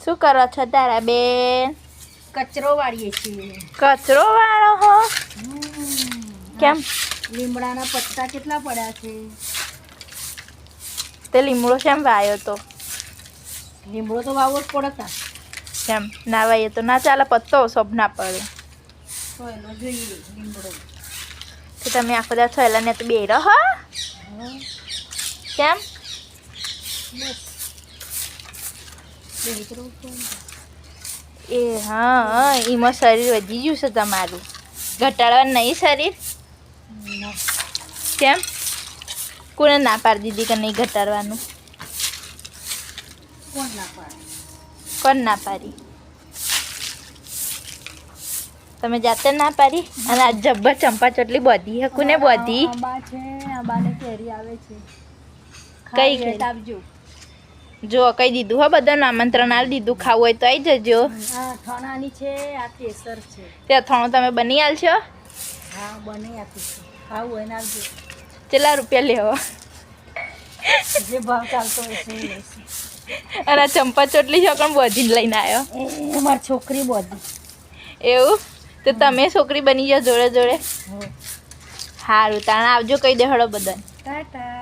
શું કરો છો તારા બેન? કચરો વાળીએ છીએ. કચરો વાળો હો? કેમ? લીમડાના પત્તા કેટલા પડ્યા છે? તે લીમડો કેમ વાયો તો? લીમડો તો વાવવો જ પડતા. કેમ ના વાઈએ તો ના ચાલે? પત્તો સબ ના પડે તો એનો જોઈએ લીમડો. તો તમે આખો દા થયેલા ને તો બે રહો. કેમ? એ હા, એમાં શરીર વધી ગયું છે તમારું. ઘટાડવાનું નહીં શરીર? કેમ? કોને ના પાડી દીધી કે નહીં ઘટાડવાનું? કોણ ના પાડે? કોણ ના પાડી? તમે જાતે ના પાડી? અને આ જબ્બર ચંપા ચોટલી બધી હે કોને બધી? આંબા છે, આંબાને કેરી આવે છે. કઈ કેરી? આપજો. જો કહી દીધું હો, બધાનું આમંત્રણ આલી દીધું. ખાવું હોય તો આવી જજો. આ થણાની છે, આ કેસર છે. તે અથાણું તમે બની આલશો? હા, બની આપીશું. ખાવું હોય ને આવજો. કેટલા રૂપિયા લેવો? જે ભાવ ચાલતો હોય છે એ લઈશું. અને આ ચંપા ચોટલી છે પણ બધી જ લઈને આવ્યો. એ મારી છોકરી બધી. એવું? તો તમે છોકરી બની જાઓ જોડે જોડે. સારું તાણ આવજો કહી દે હળો બધા. ટાટા.